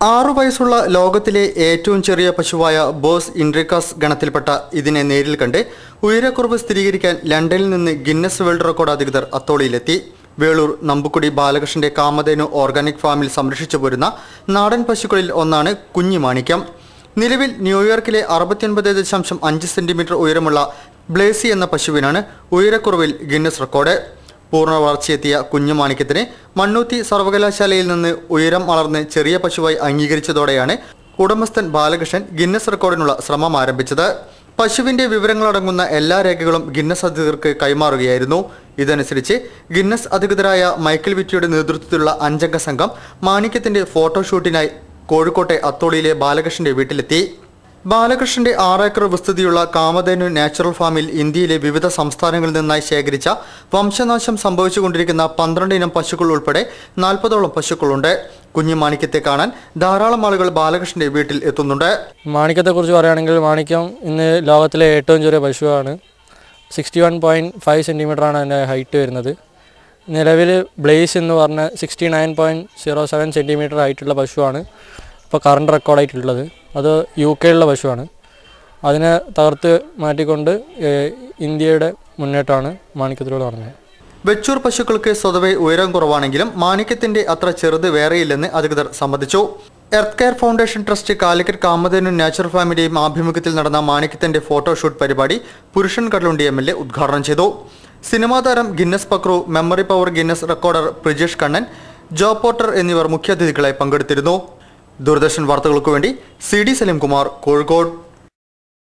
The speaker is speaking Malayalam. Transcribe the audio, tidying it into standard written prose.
6 വയസ്സുള്ള ലോകത്തിലെ ഏറ്റവും ചെറിയ പശുവായ ബോസ് ഇൻഡ്രിക്കസ് ഗണത്തിൽപ്പെട്ട ഇതിനെ നേരിൽ കണ്ട് ഉയരക്കുറവ് സ്ഥിരീകരിക്കാൻ ലണ്ടനിൽ നിന്ന് ഗിന്നസ് വേൾഡ് റെക്കോർഡ് അധികൃതർ അത്തോളിയിലെത്തി. വേളൂർ നമ്പുക്കുടി ബാലകൃഷ്ണന്റെ കാമധേനു ഓർഗാനിക് ഫാമിൽ സംരക്ഷിച്ചു പോരുന്ന നാടൻ പശുക്കളിൽ ഒന്നാണ് കുഞ്ഞിമാണിക്യം. നിലവിൽ ന്യൂയോർക്കിലെ 69.5 സെന്റിമീറ്റർ ഉയരമുള്ള ബ്ലേസി എന്ന പശുവിനാണ് ഉയരക്കുറവിൽ ഗിന്നസ് റെക്കോർഡ്. പൂർണ്ണ വളർച്ചയെത്തിയ കുഞ്ഞുമാണിക്യത്തിന് മണ്ണൂത്തി സർവകലാശാലയിൽ നിന്ന് ഉയരം വളർന്ന് ചെറിയ പശുവായി അംഗീകരിച്ചതോടെയാണ് ഉടമസ്ഥൻ ബാലകൃഷ്ണൻ ഗിന്നസ് റെക്കോർഡിനുള്ള ശ്രമം ആരംഭിച്ചത്. പശുവിന്റെ വിവരങ്ങളടങ്ങുന്ന എല്ലാ രേഖകളും ഗിന്നസ് അധികൃതർക്ക് കൈമാറുകയായിരുന്നു. ഇതനുസരിച്ച് ഗിന്നസ് അധികൃതരായ മൈക്കിൾ വിറ്റിയുടെ നേതൃത്വത്തിലുള്ള 5 അംഗ സംഘം മാണിക്യത്തിന്റെ ഫോട്ടോഷൂട്ടിനായി കോഴിക്കോട്ടെ അത്തോളിയിലെ ബാലകൃഷ്ണന്റെ വീട്ടിലെത്തി. ബാലകൃഷ്ണന്റെ 6 ഏക്കർ വിസ്തൃതിയുള്ള കാമധേനു നാച്ചുറൽ ഫാമിൽ ഇന്ത്യയിലെ വിവിധ സംസ്ഥാനങ്ങളിൽ നിന്നായി ശേഖരിച്ച വംശനാശം സംഭവിച്ചുകൊണ്ടിരിക്കുന്ന 12 ഇനം പശുക്കൾ ഉൾപ്പെടെ 40ഓളം പശുക്കളുണ്ട്. കുഞ്ഞുമാണിക്യത്തെ കാണാൻ ധാരാളം ആളുകൾ ബാലകൃഷ്ണന്റെ വീട്ടിൽ എത്തുന്നുണ്ട്. മാണിക്യത്തെക്കുറിച്ച് പറയുകയാണെങ്കിൽ മാണിക്യം ഇന്ന് ലോകത്തിലെ ഏറ്റവും ചെറിയ പശുവാണ്. 61.5 സെൻറ്റിമീറ്ററാണ് അതിൻ്റെ ഹൈറ്റ് വരുന്നത്. നിലവിൽ ബ്ലേസ് എന്ന് പറഞ്ഞ 69.07 സെൻറ്റിമീറ്റർ ഹൈറ്റുള്ള പശുവാണ് ഇപ്പോൾ കറണ്ട് റെക്കോർഡായിട്ടുള്ളത്. അത് UK പശുവാണ്. അതിനെ തകർത്ത് മാറ്റിക്കൊണ്ട് ഇന്ത്യയുടെ മുന്നേറ്റമാണ് മാണിക്യത്തിലൂടെ പറഞ്ഞത്. വെച്ചൂർ പശുക്കൾക്ക് സ്വതവേ ഉയരം കുറവാണെങ്കിലും മാണിക്യത്തിന്റെ അത്ര ചെറുത് വേറെയില്ലെന്ന് അധികൃതർ സമ്മതിച്ചു. Earth care foundation trust Calicut Kamadhenu natural ഫാമിന്റെയും ആഭിമുഖ്യത്തിൽ നടന്ന മാണിക്യത്തിന്റെ ഫോട്ടോഷൂട്ട് പരിപാടി പുരുഷൻ കടലുണ്ടി MLA ഉദ്ഘാടനം ചെയ്തു. സിനിമാ താരം Guinness Pakru, memory power Guinness recorder Prijesh Kannan, Joe Porter എന്നിവർ മുഖ്യാതിഥികളായി പങ്കെടുത്തിരുന്നു. ദൂരദർശൻ വാർത്തകൾക്കു വേണ്ടി CD സലീംകുമാർ, കോഴിക്കോട്.